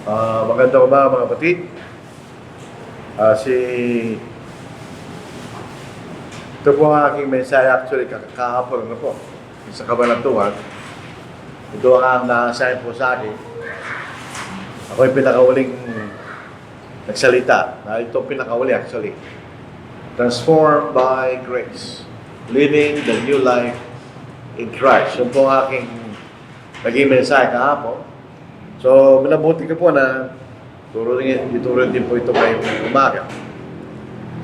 Magandang umaga mga kapatid. Si Ito po ang aking mensahe actually kahapon na po sa Kabanatuan. Ito ang na-assign po sa akin. Ako yung pinakauling nagsalita. Ito pinakauli actually. Transformed by grace. Living the new life in Christ. Yun po ang aking naging mensahe kahapon. So, minabuti ko po na ituro din po ito ngayong umaga.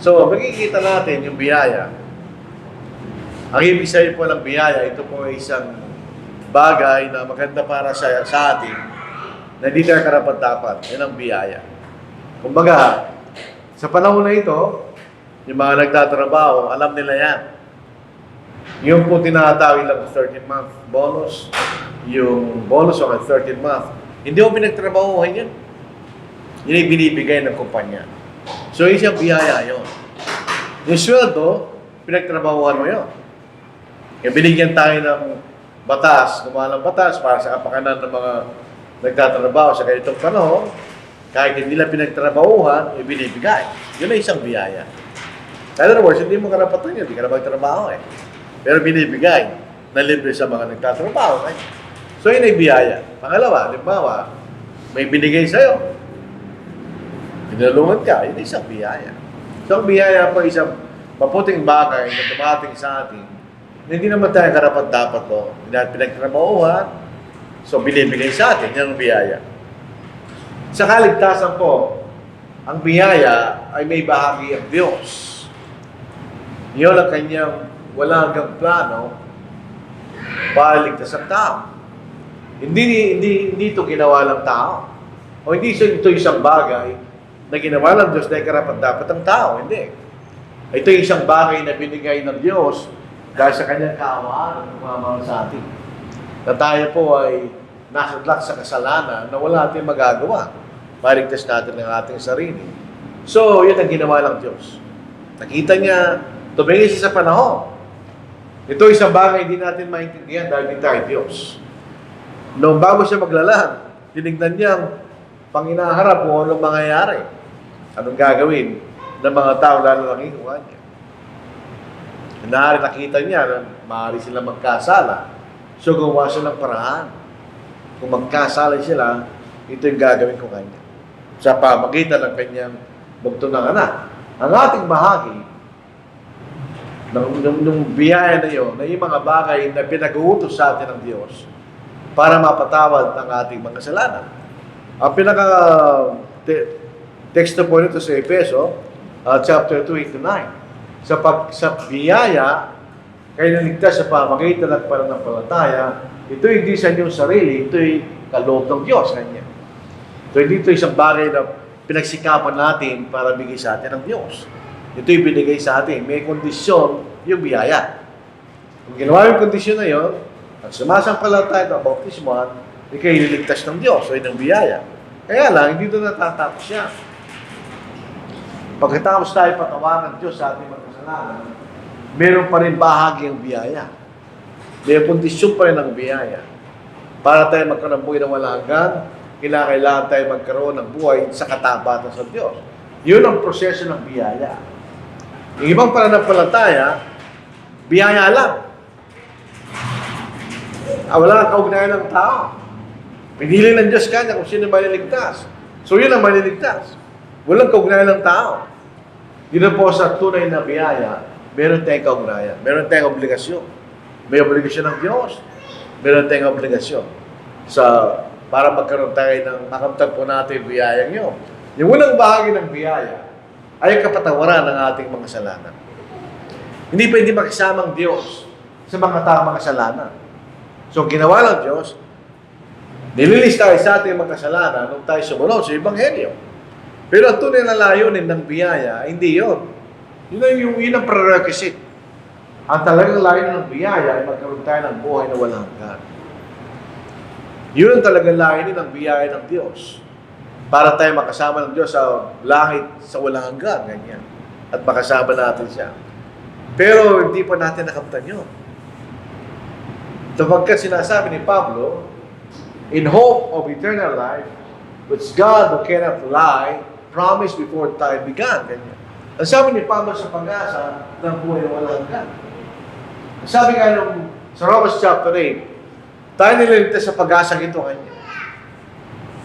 So, makikita natin yung biyaya. Ang ibig sabihin po ng biyaya, ito po ay isang bagay na maganda para sa atin na hindi tayo karapat-dapat. Yan ang biyaya. Kumbaga, sa panahon na ito, yung mga nagtatrabaho, alam nila yan. Yung po tinatawag lang 13-month bonus, yung bonus o 13-month, hindi mo pinagtrabahuhan yun. Yun ay binibigay ng kumpanya. So, isang biyaya yun. Yung sweldo, pinagtrabahuhan mo yun. Yung binigyan tayo ng batas, gumawa ng batas para sa kapakanan ng mga nagtatrabaho sa ganitong panahon, kahit hindi nila pinagtrabahuhan, ibinibigay. Yun ay isang biyaya. In other words, hindi mo karapatan yun, hindi ka na magtrabaho eh. Pero binibigay na libre sa mga nagtatrabaho. Eh. So, yun ay biyaya. Pangalawa, halimbawa, may binigay sa'yo. Pinalungan ka, yun ay isang biyaya. So, ang biyaya po isang maputing bagay na dumating sa atin. Hindi naman tayo karapat-dapat to. Hindi natin pinagtrabahuhan. So, binibigay sa atin, yan ang biyaya. Sa kaligtasan po, ang biyaya ay may bahagi ang Diyos. Yun ang kanyang wala hanggang plano para ligtas ang tao. Hindi ito ginawa ng tao. O hindi ito isang bagay na ginawa ng Diyos dahil karapat-dapat ang tao. Hindi. Ito isang bagay na binigay ng Diyos dahil sa kanyang kaawaan ng mga sa atin. Na tayo po ay nasadlak sa kasalanan na wala natin magagawa. Maligtas natin ang ating sarili. So, yun ang ginawa ng Diyos. Nakita niya, tumingin siya sa panahon. Ito isang bagay hindi natin maintindihan dahil hindi tayo Diyos. Noong bago siya maglalang, tinignan niyang panginaharap kung anong mangyayari. Anong gagawin ng mga tao lalo lang inuha niya. Nakita niya na maaari sila magkasala. So gumawa siya ng paraan. Kung magkasala sila, ito yung gagawin ko kanya. Sa pamagitan ng kanyang bugtong anak. Ang ating bahagi ng biyaya na yun, na yung mga bagay na pinag-uutos sa atin ng Diyos para mapatawad ang ating mga kasalanan. Ang teksto po nito sa Efeso, chapter 2, 8-9. Sa biyaya, kayo naligtas sa pamagitan at pananampalataya, ito hindi sa inyong sarili, ito ay kaloob ng Diyos. Kanya. So, hindi ito isang bagay na pinagsikapan natin para bigay sa atin ng Diyos. Ito yung binigay sa atin. May kondisyon yung biyaya. Kung ginawa yung kondisyon na yun, at sumasampalataya ng bautismuhan, ikay ililigtas ng Diyos o ng biyaya. Kaya lang, hindi doon natatapos siya. Pagkatapos tayo patawaran ng Diyos sa ating mga kasalanan, meron pa rin bahagi ang biyaya. May kondisyon pa rin ang biyaya. Para tayo magkaroon ng buhay na walang hanggan, kailangan tayo magkaroon ng buhay sa katapatan sa Diyos. Yun ang proseso ng biyaya. Yung ibang pananampalataya, biyaya lang. Wala kang kaugnayan ng tao. Pinili ng Diyos kanya kung sino maliligtas. So yun ang maliligtas. Walang kaugnayan ng tao. Dito po sa tunay na biyaya, meron tayong kaugnayan. Meron tayong obligasyon. May obligasyon ng Diyos. Meron tayong obligasyon para magkaroon tayo ng makamtag po natin yung biyayang yun. Yung unang bahagi ng biyaya ay kapatawaran ng ating mga kasalanan. Hindi pwede makisama ang Diyos sa mga taong kasalanan. So, ginawa ng Diyos, nililis tayo sa ating mga kasalanan nung tayo sumunod sa Ebanghelyo. Pero ang tunay na layunin ng biyaya, hindi yun. Yun ang prerequisite. Ang talagang layunin ng biyaya ay magkaroon tayo ng buhay na walang hanggan. Yun ang talagang layunin ng biyaya ng Diyos. Para tayo makasama ng Diyos sa langit sa walang hanggan, ganyan. At makasama natin siya. Pero hindi pa natin nakamtan yun. Sapagkat sinasabi ni Pablo, in hope of eternal life, which God who cannot lie, promised before time began. Ganyan. Ang sabi ni Pablo sa Pag-asa, ng buhay na walang hanggan. Ang sabi nga nung sa Romans chapter 8, tayo niligtas sa pag-asa ito kanya.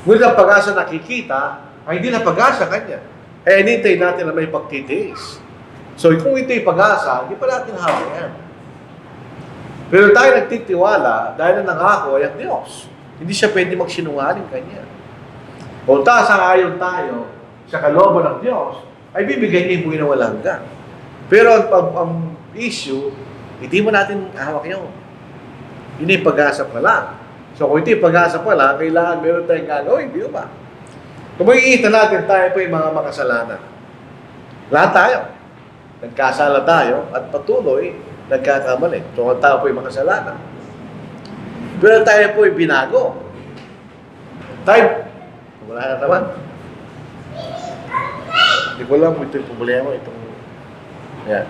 Ngunit ang pag-asa nakikita, ay hindi na pag-asa kanya. Eh, inintay natin na may pagtitiis. So, kung ito'y pag-asa, hindi pa natin hawak yan. Pero tayo nagtitiwala dahil na nangako ay ang Diyos. Hindi siya pwede magsinungaling kanya. Kung ayon tayo sa kalooban ng Diyos, ay bibigay niya yung buhay na walang hanggan. Pero ang issue, hindi mo natin hawak yun. Yun yung pag-asa pa lang. So kung ito yung pag-asa pa lang, kailangan meron tayong gagawin, di ba? Kung makikita natin, tayo po yung mga makasalanan. Lahat tayo. Nagkasala tayo at patuloy nagkakamali. So ang tao po yung makasalanan. Pero tayo po yung binago. Tayo, wala na naman. Hindi ko lang ito yung problema. Itong, yan.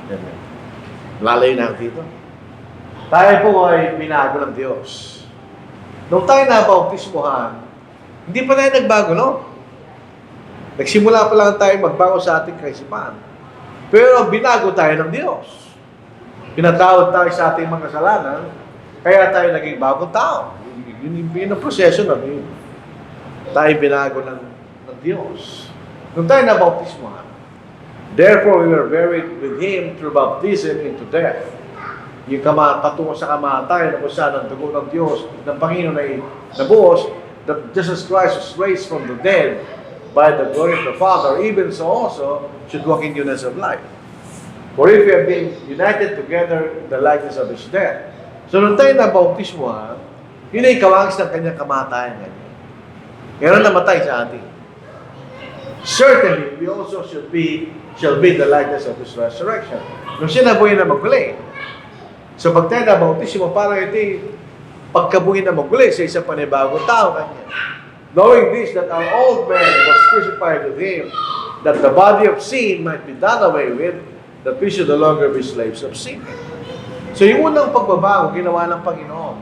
Yan. Lalayo na ako dito. Tayo po ay binago ng Diyos. Nung tayo nabautismohan, hindi pa tayo nagbago, no? Nagsimula pa lang tayo magbago sa ating kaisipan. Pero binago tayo ng Diyos. Pinatawad tayo sa ating mga kasalanan, kaya tayo naging bagong tao. Yun ang proseso na yun. Tayo binago ng Diyos. Nung tayo nabautismohan, therefore we were buried with Him through baptism into death. Yung patungo sa kamatayan na kung saan ang dugo ng Diyos, ng Panginoon ay nabuhos, that Jesus Christ was raised from the dead by the glory of the Father, even so also should walk in newness of life. For if we have been united together in the likeness of His death. So nung tayo nabautismohan, yun ay kawangis ng kanyang kamatayan. Ngayon namatay sa atin. Certainly, we also shall be the likeness of His resurrection. Nung siya nabuhay na magkulay. So pag tayo nabautismo, parang ito pagkabuhay na magkulay sa isang panibagong tao kanya. Knowing this, that our old man was crucified with Him, that the body of sin might be done away with, that we should no longer be slaves of sin. So yung unang pagbabago, ginawa ng Panginoon,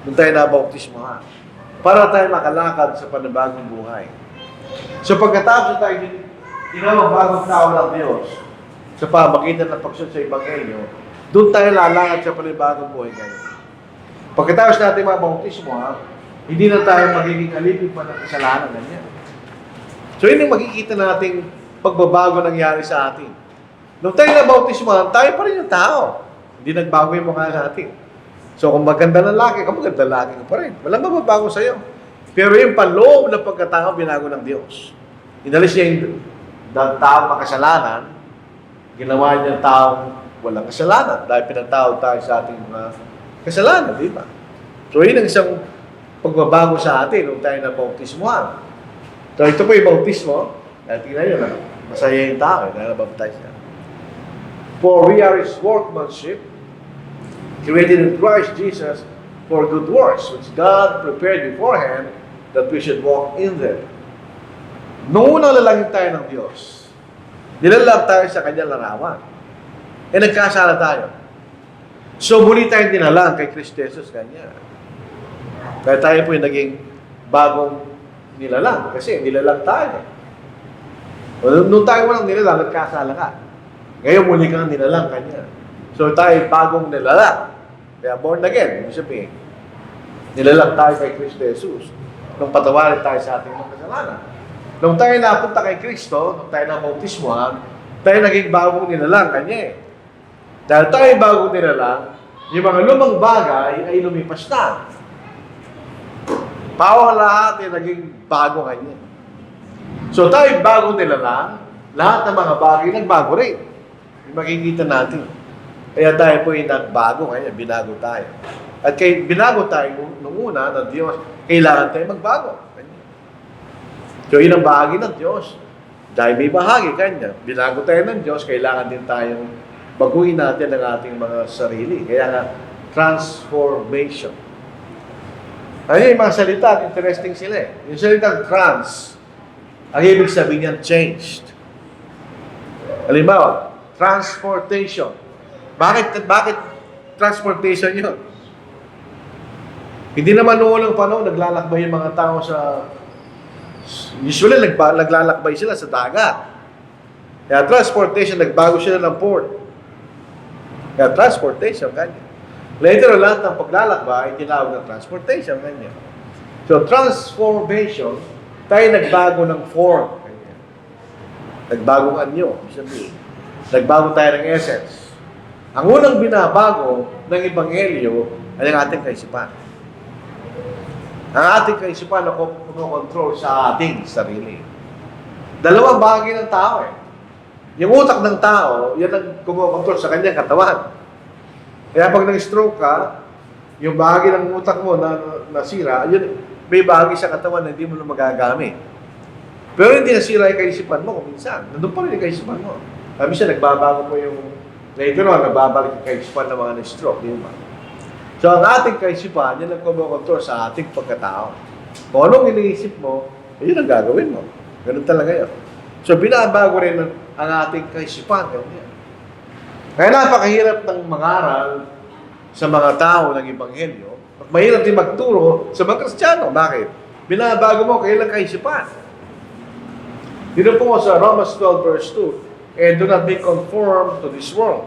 nung tayo nabautismohan, para tayo makalakad sa panibagong buhay. So pagkatapos tayo ginawang bagong tao ng Diyos, sa pamagitan ng pagsunod sa Ebanghelyo, doon tayo lalakad sa panibagong buhay ngayon. Pagkatapos natin mabautismohan, hindi na tayo magiging alipin pa ng kasalanan niya. So yun yung makikita nating pagbabago nangyari sa atin. Nung tayo nabautismohan, tayo pa rin yung tao. Hindi nagbago yung mukha natin. So kung maganda lalaki ka pa rin. Walang mababago sa'yo. Pero yung panloob ng pagkatao, binago ng Diyos. Inalis niya yung taong makasalanan, ginawa niya yung taong walang kasalanan. Dahil pinatawad tayo sa ating mga kasalanan, di ba? So yun ang isang pagbabago sa atin nung tayo nabautismohan. So ito po yung bautismo. Tingnan nyo na, masaya yung tao dahil nabaptize siya. For we are His workmanship, created in Christ Jesus for good works, which God prepared beforehand that we should walk in them. Noong unang lalangin tayo ng Diyos, nilalang tayo sa Kanyang larawan. Eh nagkasala tayo. So muli tayong dinalang kay Kristo Jesus Kanya. Kaya tayo po yung naging bagong nilalang. Kasi nilalang tayo. Nung tayo walang nilalang, nagkasala ka. Ngayon muli kang nilalang Kanya. So tayo bagong nilalang. Kaya born again, ibig sabihin. Nilalang tayo kay Kristo Jesus. Nung patawarin tayo sa ating mga kasalanan. Nung tayo napunta kay Kristo, nung tayo nabautismohan, tayo naging bagong nilalang Kanya eh. Dahil tayo bagong nilalang, yung mga lumang bagay ay lumipas na. Pawang lahat ay naging bago Kanya. So tayo bagong nilalang, lahat ng mga bagay nagbago rin. Yung makikita natin. Kaya tayo po yung nagbago Kanya, binago tayo. At kay binago tayo nung una ng Diyos, kailangan tayo magbago. So yun ang bahagi ng Diyos. Dahil may bahagi Kanya, binago tayo ng Diyos, kailangan din tayong baguhin natin ang ating mga sarili. Kaya nga, transformation. Ayun yung mga salita, interesting sila eh. Yung salitang trans, ang ibig sabihin niyan, changed. Halimbawa, transportation. Bakit transportation yun? Hindi naman noong panahon, naglalakbay yung mga tao sa... Usually, naglalakbay sila sa dagat. Kaya transportation, nagbago sila ng port. Kaya transportation, ganyan. Later, lahat ng paglalakbay, tinawag ng transportation, ganyan. So, transformation, tayo nagbago ng form. Ganyan. Nagbagong anyo, sabihin. Nagbago tayo ng essence. Ang unang binabago ng Ebanghelyo ay ang ating kaisipan. Ang ating kaisipan na kumokontrol sa ating sarili. Dalawang bahagi ng tao eh. Yung utak ng tao, yan ang kumokontrol sa kanyang katawan. Kaya pag nag-stroke ka, yung bahagi ng utak mo na nasira, yun, may bahagi sa katawan na hindi mo na magagamit. Pero hindi nasira yung kaisipan mo kung minsan. Nandun pa rin yung kaisipan mo. Minsan nagbabago mo yung later on, nagbabalik yung kaisipan ng mga na-stroke. Di ba? So, ang ating kaisipan, yan ang kumokontrol sa ating pagkatao. Kung anong iniisip mo, yun ang gagawin mo. Ganun talaga yun. So, binabago rin ang ating kaisipan. Ganyan. Kaya napakahirap ng mangaral sa mga tao ng Ebanghelyo. Mahirap din magturo sa mga Kristiyano. Bakit? Binabago mo kailang kaisipan. Dito po sa Romans 12 verse 2, and do not be conformed to this world.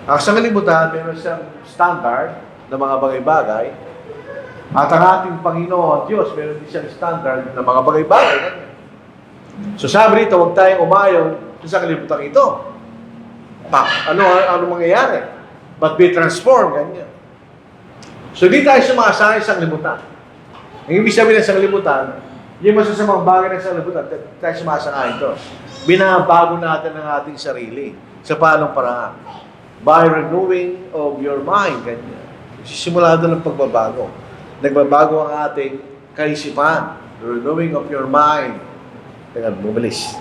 Ang sanglibutan, meron siyang standard ng mga bagay-bagay. At ang ating Panginoon, Diyos, meron din siyang standard ng mga bagay-bagay. So sabi rito, huwag tayong umayon sa sanglibutan ito. Ano mangyayari? But be transformed, ganyan. So di tayo sumasakay sa sanglibutan. Ang ibig sabihin ng sanglibutan, yung masasamang bagay ng sanglibutan, tayo sumasakay ito. Binabago natin ang ating sarili sa paanong paraan. By renewing of your mind, ganyan. Sisimula doon ang pagbabago. Nagbabago ang ating kaisipan. The renewing of your mind. Teka, bumilis.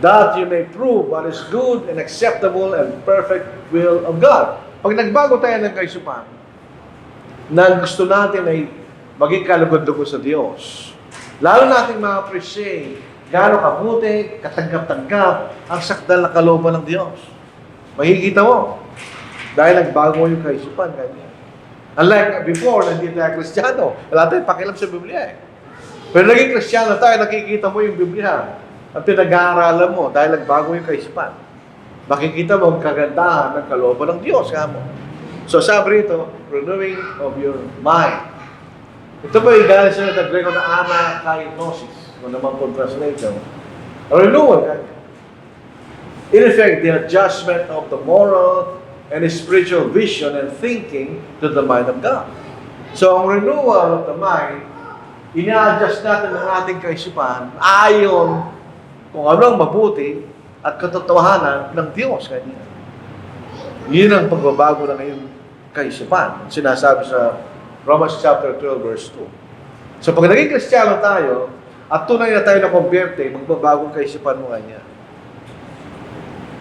That you may prove what is good and acceptable and perfect will of God. Pag nagbago tayo ng kaisipan, na gusto natin ay maging kalugod-lugod sa Diyos, lalo nating ma-appreciate gaano kabuti, katanggap-tanggap ang sakdal na kalooban ng Diyos. Makikita mo. Dahil nagbago yung kaisipan. Ganyan. Unlike before, hindi tayo Kristiyano. Wala tayong pakialam sa Biblia eh. Pero naging Kristiyano tayo, nakikita mo yung Biblia. Ang pinag-aaralan mo dahil nagbago yung kaisipan. Makikita mo ang kagandahan ng kalooban ng Diyos. Kamo. So sabi rito, renewing of your mind. Ito po yung galing sa Grego na anakainosis. Kung naman po translation. Renewal. Ganyan. In effect, the adjustment of the moral and spiritual vision and thinking to the mind of God. So, ang renewal of the mind, ina-adjust natin ang ating kaisipan ayon kung ano ang mabuti at katotohanan ng Diyos. Ganyan. Yun ang pagbabago ng iyong kaisipan. Sinasabi sa Romans chapter 12 verse 2. So, pag naging Kristiyano tayo, at tunay na tayo na kumperte, magbabagong kaisipan mo ganyan.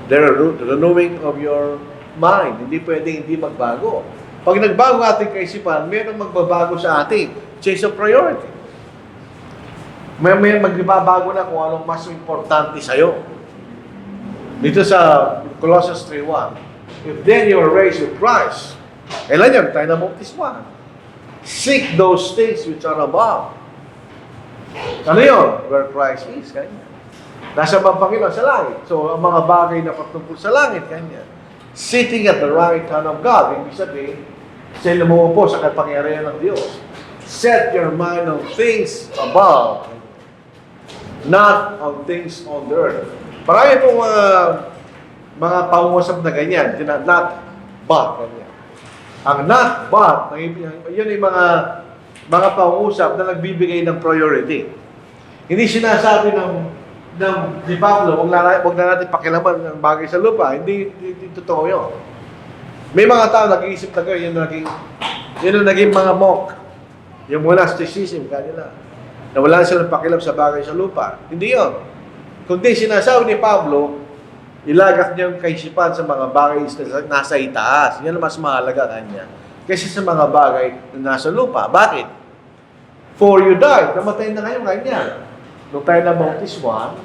The renewing of your mind. Hindi pwedeng hindi magbago. Pag nagbago ating kaisipan, mayroong magbabago sa ating change of priority. May magbabago na kung anong mas importante sa'yo. Dito sa Colossians 3:1, if then you are raised with Christ, kailan yun? Tayo na bautismuhan. Seek those things which are above. Ano yun? Where Christ is. Kanya. Nasa bang Panginoon? Sa langit. So, ang mga bagay na patungkol sa langit, kanya. Sitting at the right hand of God. Ibig sabihin, siya lumupo sa kapangyarihan ng Diyos. Set your mind on things above, not on things on the earth. Marami pong mga pangusap na ganyan. Not but. Ganyan. Ang not but, yun yung mga pangusap na nagbibigay ng priority. Hindi sinasabi ni Pablo, huwag na natin pakilaman ng bagay sa lupa. Hindi totoo yun. May mga tao nag-iisip na gano'n, yun ang naging mga monk. Yung monasticism kanila. Na wala silang pakialam sa bagay sa lupa. Hindi yun. Kundi sinasabi ni Pablo, ilagak niya yung kaisipan sa mga bagay na nasa itaas. Yan ang mas mahalaga kanya. Kasi sa mga bagay na nasa lupa. Bakit? For you died. Namatay na kayo kanya. Nung tayo na bautismuhan,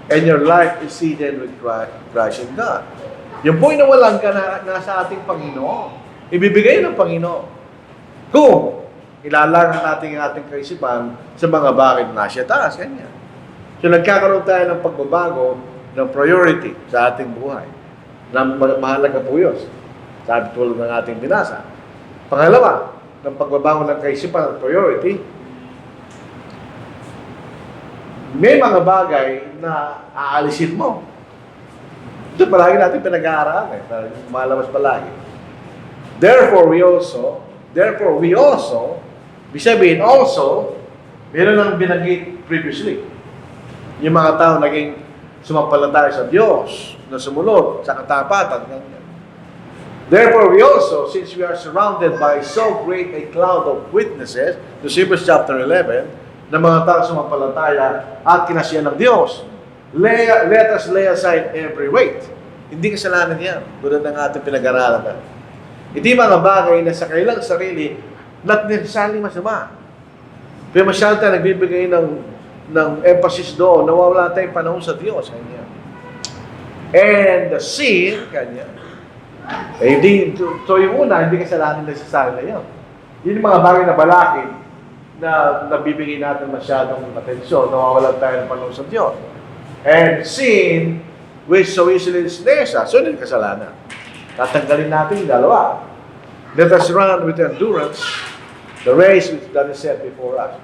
and your life is seated with Christ in God. Yung po'y nawalan ka na nasa ating Panginoon. Ibibigay ng Panginoon. Kung ilalangan natin ang ating kaisipan sa mga bagay na nasa taas, ganyan. So nagkakaroon tayo ng pagbabago ng priority sa ating buhay. Na mahalaga po yun. Sabi tulad ng ating binasa. Pangalawa, ng pagbabago ng kaisipan at priority, may mga bagay na aalisin mo. Ito palagi natin pinag-aaralan. Malabas palagi. Therefore, we also, bisabihin also, meron lang binanggit previously. Yung mga tao naging sumampalataya sa Diyos, na sumunod sa katapatan. Therefore, we also, since we are surrounded by so great a cloud of witnesses, to Hebrews chapter 11, na mga tao sumampalataya at kinasiyan ng Diyos, let us lay aside every weight. Hindi kasalanan yan, tulad ng ating pinag-aralan. Hindi mga bagay na sa kailang sarili, not necessarily masama. Pero masyado tayo nagbibigay ng emphasis doon, nawawala tayong panahon sa Diyos. Kanya. And the sin, kanya. So yung una, hindi kasalanan necessarily na yan. Yun yung mga bagay na balakid na nabibigay natin masyadong atensyon, nawawala tayo ng panahon sa Diyos. And sin, which so easily ensnares us, so yun yung kasalanan. Tatanggalin natin yung dalawa. Let us run with endurance the race which that is set before us.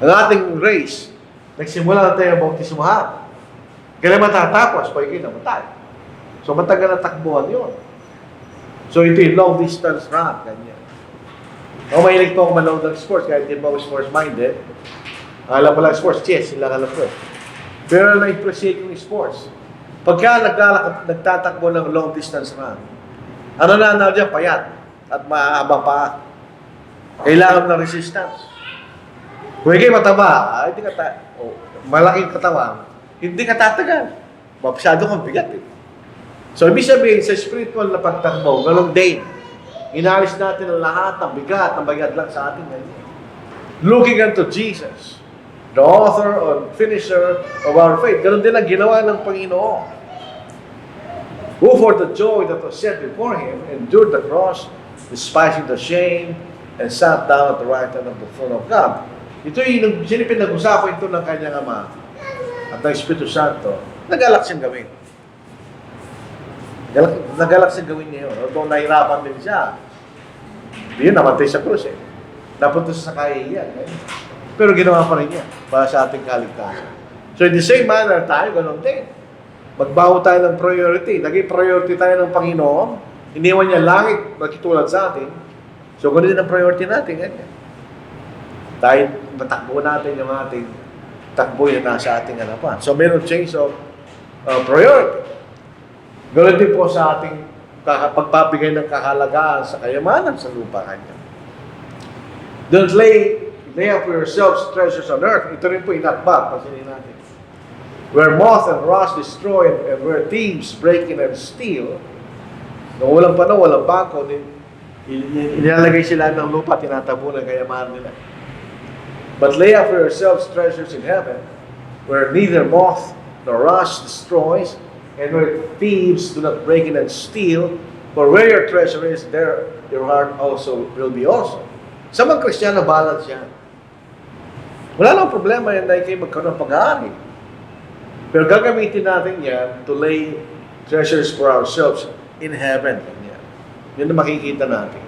Ang ating race, nagsimula na tayo ang bautismuhan. Kailan matatapos, pag namatay. So matagal na takbuhan yun. So ito yung long distance run, ganyan. Ako mahilig po ako manood ng sports, kahit hindi pa ako sports-minded. Alam ko lang sports, chess, sila alam ko. Pero na-appreciate yung sports. Pagka nagtatakbo ng long distance run, ano na dyan? Payat at mahabang paa. Kailangan ng resistance. Kung hindi mataba, hindi malaking katawan, hindi ka tatagal. Masyado kang bigat eh. So, ibig sabihin, sa spiritual na pagtakbo, ganun din. Inalis natin ang lahat ng bigat, ng bagad lang sa atin ngayon. Looking unto Jesus, the author and finisher of our faith. Ganun din ang ginawa ng Panginoon. Who for the joy that was set before him endured the cross, despising the shame, and sat down at the right hand of the throne of God. Ito yung pinag-usapan ito ng kanyang Ama at ng Espiritu Santo. Nagalak siyang gawin. Nagalak siyang gawin niya yun. Although nahirapan din siya. Yun, namatay sa krus eh. Napunta sa kahihiyan. Eh. Pero ginawa pa rin niya para sa ating kaligtasan. So in the same manner, tayo ganun din. Magbago tayo ng priority. Naging priority tayo ng Panginoon. Iniwan niya langit, magkitulad sa atin. So ganun din ang priority natin. Ganyan. Tayo, matakbo natin yung ating takbo yung nasa ating hanapan. So meron change of priority. Ganun din po sa ating pagpapigay ng kahalagaan sa kayamanan sa lupa kanya. Don't lay up for yourselves treasures on earth. Ito rin po inatbag, pasinin natin. Where moth and rust destroy and where thieves break in and steal. Nung walang panahon, walang bangko, inilalagay sila ng lupa, tinatabunan kayamanan nila. But lay up for yourselves treasures in heaven, where neither moth nor rust destroys, and where thieves do not break in and steal, for where your treasure is, there your heart also will be also. Sa mga Kristiyano, balance yan. Wala nang problema yan na kayo magkaroon ng pag-aari. Pero gagamitin natin yan to lay treasures for ourselves in heaven. Yan na makikita natin.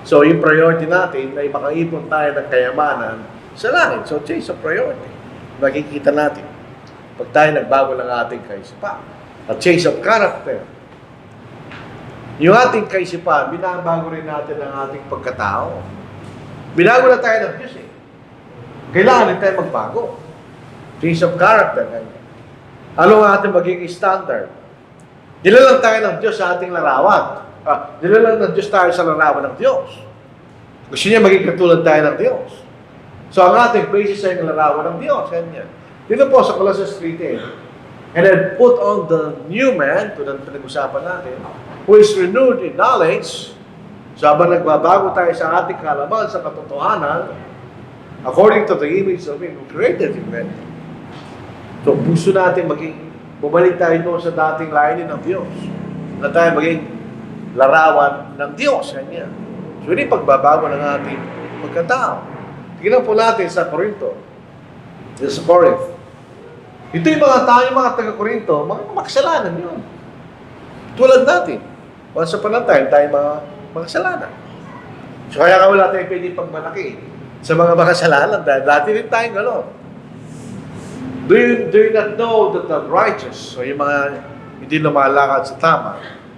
So, yung priority natin ay makaipon tayo ng kayamanan sa langit. So, change of priority. Makikita natin. Pag tayo nagbago ng ating kaisipan. A change of character. Yung ating kaisipan, binabago rin natin ang ating pagkatao. Binago na tayo ng Diyos eh. Kailangan din tayo magbago. Change of character. Ano ang ating magiging standard? Nilalang tayo ng Diyos sa ating larawan. Nilalang ng Diyos tayo sa larawan ng Diyos. Gusto niya maging katulad tayo ng Diyos. So ang ating basis ay ang larawan ng Diyos. Ganyan. Dito po sa Colossians 3:10, and then put on the new man, ito na pinag-usapan natin, who is renewed in knowledge, so habang nagbabago tayo sa ating kalaman, sa katotohanan, according to the image of Him who created Him. So gusto natin bumalik tayo doon sa dating layunin ng Diyos, na tayo maging larawan ng Diyos. Ganyan. So So, hindi pagbabago ng ating pagkatao. Tingnan po natin sa Corinto. Sa Corinth. Ito yung mga tao, yung mga taga-Corinto, mga makasalanan yun. Tulad natin. Once upon a time, tayo mga makasalanan. So, kaya ka wala tayong pwede pagmalaki sa mga makasalanan dahil dati rin tayong gano'n. Do you not know that the righteous, o yung mga hindi lumalakad sa tama,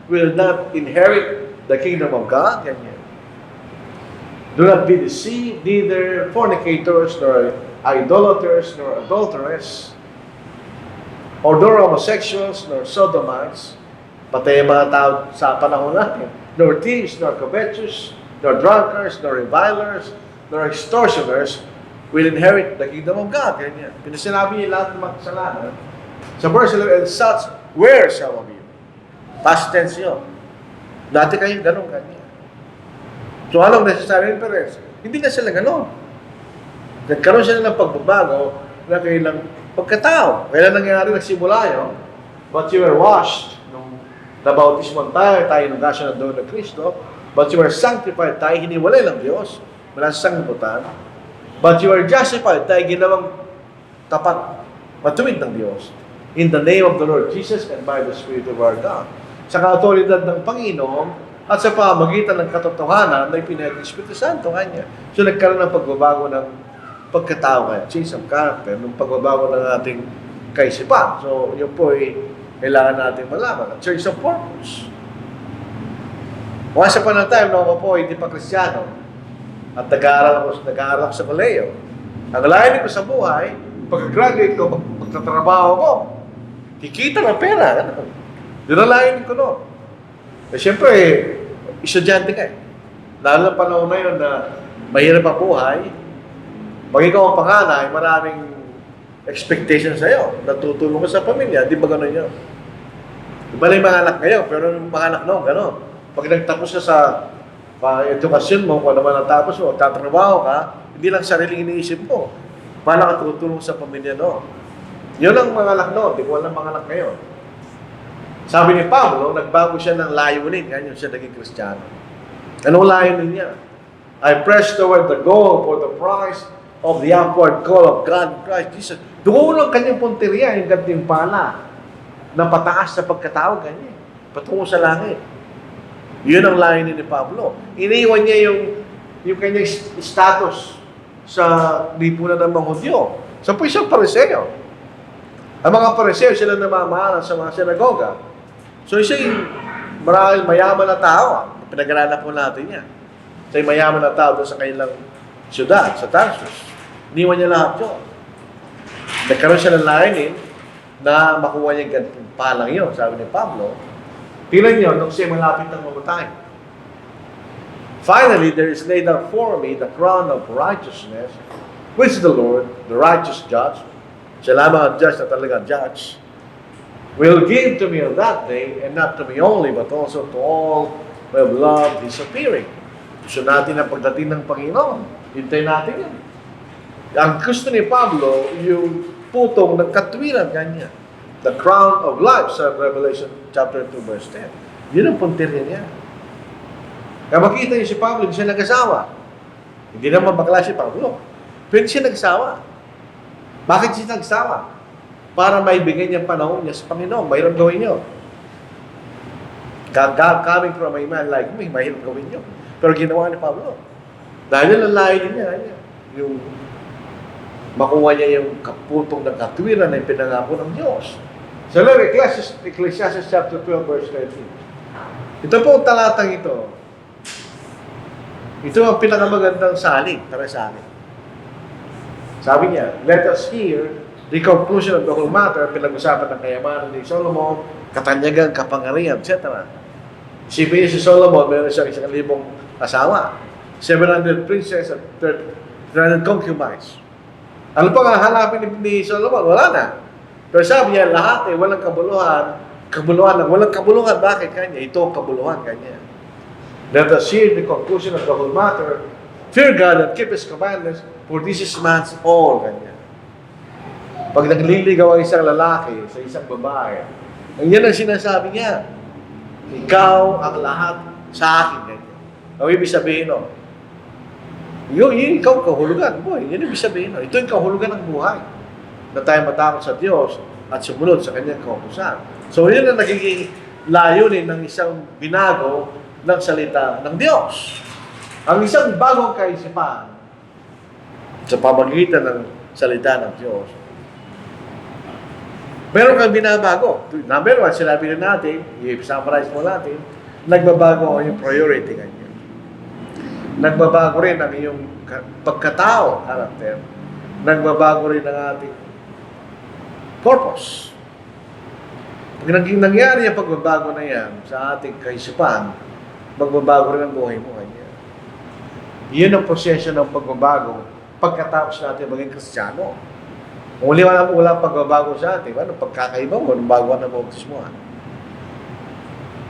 will not inherit the kingdom of God? Ganyan. Do not be deceived, neither fornicators, nor idolaters, nor adulterers, or nor homosexuals, nor sodomites, patay ang mga tao sa panahon natin, nor thieves, nor covetous, nor drunkards, nor revilers, nor extortioners, will inherit the kingdom of God. Ganyan. Pinasinabi niya lahat ng mga kasalanan. Sa verse 11, and such were some of you. Past tense yun. Dati kayong ganun, ganyan. So, anong necessary inference? Hindi na sila ganun. Nagkaroon sila ng pagbabago na kailang pagkatao. Kailan nangyari, nagsimula yun? But you were washed nung nabautismo tayo nagasya ng doon ng Kristo. But you were sanctified, tayo hiniwalay ng Diyos. Mula sa sanglibutan. But you are justified, tayo ginawang tapat, matuwid ng Diyos. In the name of the Lord Jesus and by the Spirit of our God. Sa kaautoridad ng Panginoon at sa pamagitan ng katotohanan na ipinahayag ng Espiritu Santo kanya. So nagkaroon ng pagbabago ng pagkatao kaya, change of character, ng pagbabago ng ating kaisipan. So yun po ay kailangan natin malaman. At change of purpose. Once upon a time, noong ako po hindi pa Kristiyano, at nag-aaral ako sa koleyo. Ang layunin ko sa buhay, pag-graduate ko, magtatrabaho ko. Kikita ng pera. Yun ang layunin ko noon. Eh, siyempre, estudyante ka eh. Lalo na panahon na yun na mahirap ang buhay. Pag ikaw ang panganay, maraming expectation sa'yo. Natutulong ka sa pamilya. Di ba gano'n yun? Iba na yung mga anak ngayon, pero yung mga anak noon, gano'n. Pag nagtapos ka sa edukasyon mo, kung ano man ang tapos mo, tatrabaho ka, hindi lang sariling iniisip mo. Paano ka tutulong sa pamilya noon? Yun ang mga anak noon. Di ko alam mga anak ngayon. Sabi ni Pablo, nagbago siya ng layunin. Ganyan siya naging Kristiyano. Anong layunin niya? I press toward the goal for the prize of the upward call of God in Christ Jesus. Doon ang kanyang punteriya, yung gantimpala na pataas sa pagkatao, ganyan. Patungo sa langit. Yun ang layunin ni Pablo. Iniwan niya yung kanyang status sa lipunan ng mga Hudyo. Sa po isang Pariseo. Ang mga Pariseo, sila namamahalan sa mga sinagoga. So, siya yung maraming mayaman na tao. Pinag-aralan po natin yan. Siya yung mayaman na tao doon sa kanilang syudad, sa Tarsus. Iniwan niya lahat yun. Nagkaroon siya ng layunin na makuha niya gantimpalang yun, sabi ni Pablo. Tingnan niyo, nung siya malapit ng mamatay. Finally, there is laid out for me the crown of righteousness, which the Lord, the righteous judge, siya lamang ang judge na talaga judge, will give to me on that day, and not to me only, but also to all who have loved His appearing. Gusto natin ang pagdating ng Panginoon. Hintay natin yan. Ang gusto ni Pablo, yung putong ng katwiran kanya. The crown of life sa Revelation chapter 2 verse 10. Yun ang puntirya niya. Kaya makita niyo si Pablo, hindi siya nag-asawa. Hindi naman bakla si Pablo. Pero siya nag-asawa. Bakit siya nag-asawa? Para maibigay niya panahon niya sa Panginoon. Mahirap gawin niyo. Coming from a man like me, mahirap gawin niyo. Pero ginawa ni Pablo. Dahil yung lalayo niya, yung makuha niya yung kaputong ng katwiran na pinangako ng Diyos. So, Ecclesiastes chapter 12, verse 13. Ito po ang talatang ito. Ito ang pinakamagandang saling para sa akin. Sabi niya, let us hear the conclusion of the whole matter, pinag-usapan ng kayamanan ni Solomon, katanyagan, kapangyarihan, etc. Isipin niyo si Solomon, meron siyang 1,000 asawa, 700 princes at 300 concubines. Ano pa nga hanapin ni Solomon? Wala na. Pero sabi niya, lahat ay walang kabuluhan lang. Walang kabuluhan. Bakit kanya? Ito ang kabuluhan kanya. Let us hear the conclusion of the whole matter. Fear God and keep His commandments, for this is man's all. Kanya. Pag nagliligaw ang isang lalaki sa isang babae, ang yan ang sinasabi niya. Ikaw ang lahat sa akin. Kanya. Ang ibig sabihin, no? Yun ikaw kahulugan. Boy, yun ibig sabihin, no? Ito yung kahulugan ng buhay. Na tayo matakot sa Diyos at sumunod sa kanyang kautusan. So, yun ang nagiging layunin ng isang binago ng salita ng Diyos. Ang isang bagong kaisipan sa pamagitan ng salita ng Diyos. Meron kang binabago. Number one, sinabi na natin, i-summarize mo natin, nagbabago ang iyong priority kanya. Nagbabago rin ang iyong pagkatao, character. Nagbabago rin ang ating purpose. Pag naging nangyari ang pagbabago na yan sa ating kaisipan, magbabago rin ang buhay mo kanya. Iyon ang proseso ng pagbabago pagkatapos natin maging Kristiyano. Kung wala pagbabago sa atin, ano, pagkakaiba mo, nung bago na bautismo.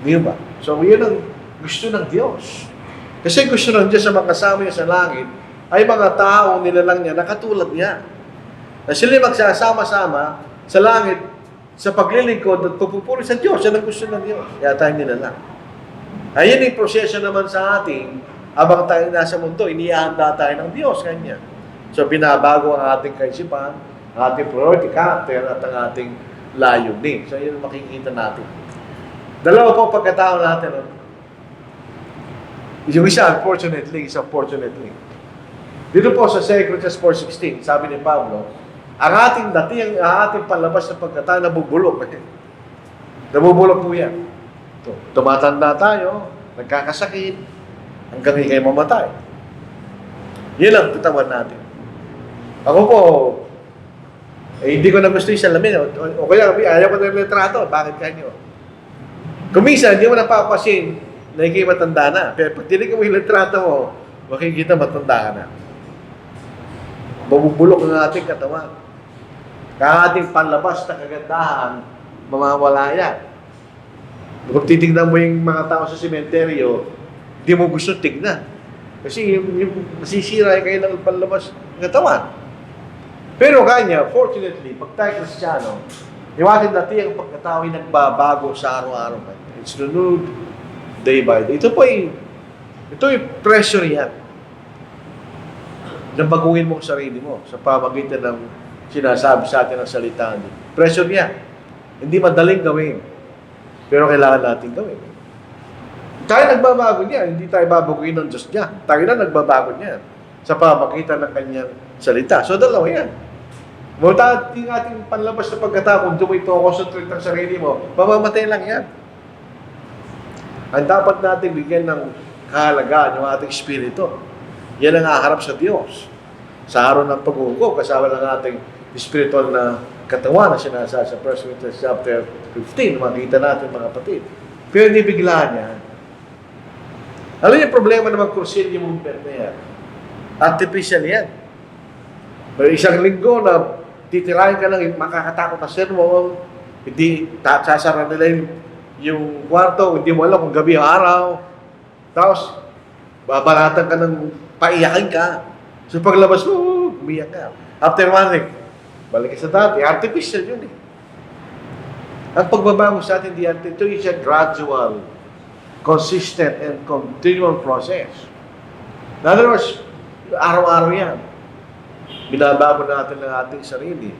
Di ba? So, yun ang gusto ng Diyos. Kasi gusto ng Diyos sa mga kasama niya sa langit, ay mga tao nilalang niya na katulad niya. Na sila magsasama-sama sa langit, sa paglilingkod at pagpupuri sa Diyos. Yan ang gusto ng Diyos. Kaya tayo nilalang. Ayun yung proseso naman sa atin, habang tayo nasa mundo, inihanda tayo ng Diyos kanya. So, binabago ang ating kaisipan, ang ating priority, character, at ang ating layunin. So, yun ang makikita natin. Dalawa po pagkatao natin. Yung isa, unfortunately, isa fortunately. Dito po sa 2 Corinthians 4:16, sabi ni Pablo, ang ating palabas na pagkatao, nabubulok. Nabubulok po yan. Tumatanda tayo, nagkakasakit, hanggang ikay mamatay. Yun ang katawan natin. Ako po, hindi ko na gusto yung salamin. O kaya, ayaw ko na yung litrato. Bakit kanyo? Kumisa, hindi mo napapasin na ikay matanda na. Pero pag tinignan mo yung litrato mo, makikita matanda ka na. Mabubulok ang ating katawan. Kaya ating panlabas na kagandahan, mamawala yan. Kung titignan mo yung mga tao sa sementeryo, hindi mo gusto tignan. Kasi yung masisira kayo ng panlabas ng katawan. Pero kanya, fortunately, pag tayo Kristiyano, yung ating dati ang pagkatao ay nagbabago sa araw-araw. It's renewed day by day. Ito yung pressure yan. Na baguhin mo ang sarili mo sa pamagitan ng sinasabi sa atin ng salita niya. Pressure yan. Hindi madaling gawin. Pero kailangan natin gawin. Tayo nagbabago niya. Hindi tayo babaguhin ng Diyos niya. Tayo na nagbabago niya sa pamagitan ng kanyang salita. So, dalawa yan. Mula ating panlabas na pagkatao, kung dumito ako sa treat ng sarili mo, mamamatay lang yan. Ang dapat natin bigyan ng kahalagaan yung ating espiritu. Yan ang haharap sa Diyos. Sa araw ng pag-uugo, kasama ng ating spiritual na katawan na sinasa sa 1 Corinthians chapter 15, makita natin mga kapatid. Pero hindi biglaan yan. Alam yung problema ng mag-cursilyo movement na yan? Artificial yan. Pero isang linggo na titirahin ka lang, makakatakot na sermon, hindi, sasara nila yung kwarto, hindi mo alam kung gabi o araw. Tapos, babalatan ka ng paiyakin ka. So paglabas mo, umiyak ka. After 1 week, balik ka sa dati. Artificial yun eh. Ang pagbabago sa atin, ito is a gradual, consistent, and continual process. In other words, araw-araw yan. Binabago natin ng ating sarili.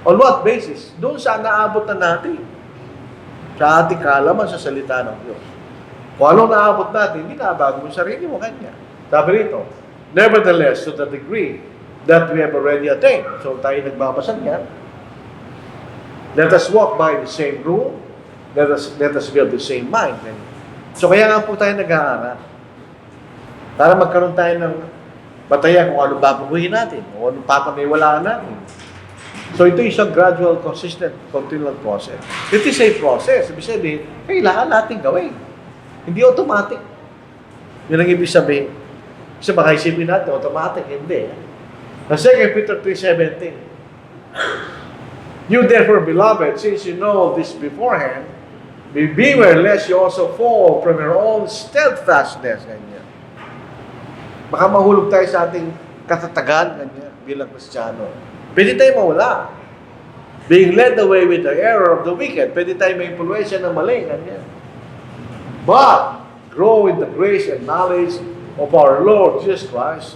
On what basis? Doon sa naabot na natin. Sa ating kaalaman sa salita ng Diyos. Kung anong naabot natin, hindi nabago yung sarili mo kanya. Sabi rito, nevertheless, to the degree that we have already attained. So tayo nagbabasag yan. Let us walk by the same rule. Let us build the same mind. So kaya nga po tayo nag-aaral. Para magkaroon tayo ng batayan kung ano babaguhin natin, o anong papaniwalaan natin. So ito isang gradual, consistent, continual process. It is a process. Ibig sabihin, kailangan natin gawin. Hindi automatic. Yun ang ibig sabihin. Kasi baka isipin natin, automatic. Hindi. Sa 2 Peter 3:17, you therefore, beloved, since you know this beforehand, beware lest you also fall from your own steadfastness. Ganyan. Baka mahulog tayo sa ating katatagan ganyan, bilang Kristiyano. Pwede tayo mawala. Being led away with the error of the wicked. Pwede tayo may influensya ng mali. Ganyan. But, grow in the grace and knowledge of our Lord Jesus Christ.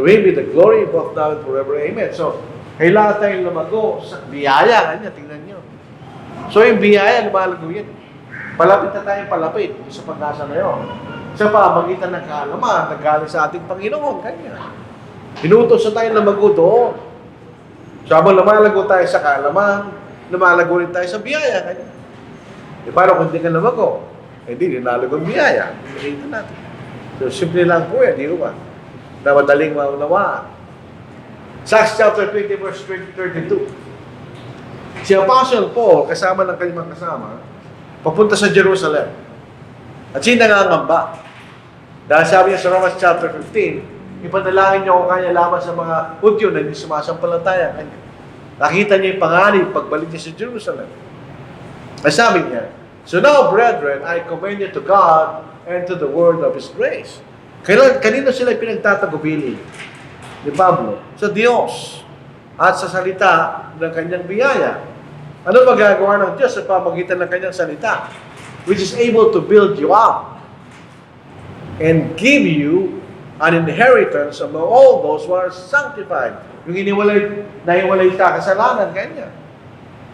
To Him be the glory both now and forever. Amen. So, kailangan tayong lumago sa biyaya. Kanya, tingnan nyo. So, yung biyaya, lumalago yan. Palapit na tayong palapit sa pag-asa na yun. Sa pamagitan ng kaalaman, nagaling sa ating Panginoon. Kanya. Inutos na tayong lumago doon. So, habang lumalago tayo sa kaalaman, lumalago rin tayo sa biyaya. Kanya. E paano kung hindi ka lumago? Hindi, linalago ang biyaya. Ito natin. So, simple lang po yan, di ba? Na madaling maunawaan. Sa Acts chapter 20, verse 32. Si Apostle Paul, kasama ng kanyang kasama, papunta sa Jerusalem. At siya nangangamba. Dahil sabi niya sa Romans chapter 15, ipanalangin niyo kung kanya lamang sa mga Hudyo na hindi sumasampalataya kanya. Nakita niya yung panganib pagbalik niya sa Jerusalem. At sabi niya, so now, brethren, I commend you to God and to the word of His grace. Kanino sila pinagtatagubili ni Pablo? Sa Diyos at sa salita ng kanyang biyaya. Ano magagawa ng Diyos sa pamagitan ng kanyang salita? Which is able to build you up and give you an inheritance among all those who are sanctified. Yung nahiwalay ka kasalanan, kanya.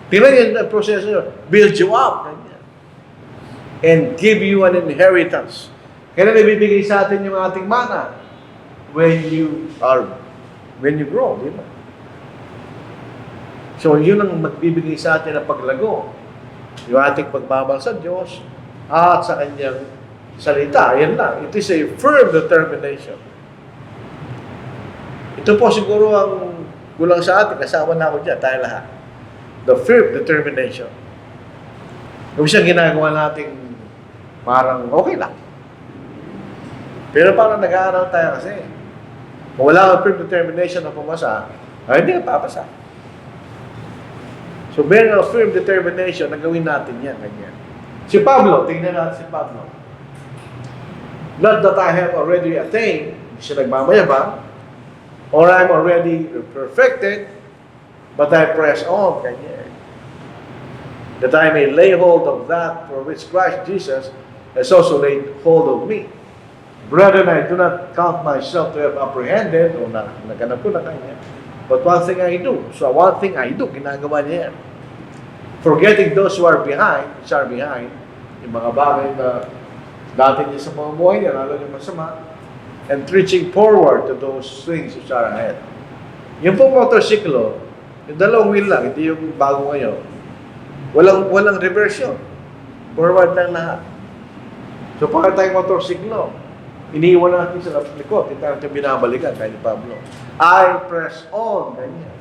Tingnan niyo ang proseso nyo. Build you up, kanya. And give you an inheritance. Kailan ibibigay sa atin yung ating mana? When you grow, di ba? So, yun ang magbibigay sa atin ng paglago. Yung ating pagmamahal sa Diyos at sa Kanyang salita. Yan lang. It is a firm determination. Ito po siguro ang kulang sa atin. Kasama na ako dyan, tayo lahat. The firm determination. Kung siyang ginagawa natin parang okay lang. Pero parang nag-aaral tayo kasi. Kung wala kang firm determination na pumasa, ay hindi na papasa. So, meron ang firm determination na gawin natin yan. Ganyan. Si Pablo, tingnan natin si Pablo. Not that I have already attained, hindi siya nagmamayabang, or I'm already perfected, but I press on. Ganyan. That I may lay hold of that for which Christ Jesus has also laid hold of me. Brethren, I do not count myself to have apprehended o naganap ko na kanya. But one thing I do. So one thing I do, ginagawa niya yan. Forgetting those who are behind, yung mga bagay na dati niya sa mga buhay niya, lalo yung masama, and reaching forward to those things which are ahead. Yung pong motorsiklo, yung dalawang wheel lang, hindi yung bago ngayon. Walang reverse yun. Forward lang lahat. So pagka tayong motorsiklo, iniiwan natin sa likod, hindi natin binabalikan, kaya ni Pablo. I press on, ganyan.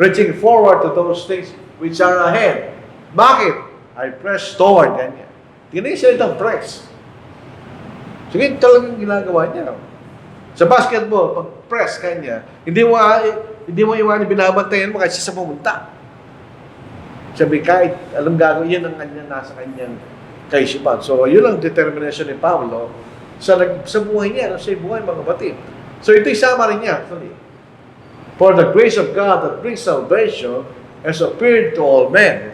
Reaching forward to those things which are ahead. Bakit? I press toward, ganyan. Tingnan siya itong press. Sige, talagang ginagawa niya. Sa basketball, pag press kanya, hindi mo iwanin, binabantayan mo kasi sa pumunta. Sabi, kahit alam gagawin, yun ang kanya, nasa kanyang kaisipan. So, yun ang determination ni Pablo sa buhay niya, sa buhay mga batid. So, ito'y summary niya, actually. For the grace of God that brings salvation has appeared to all men.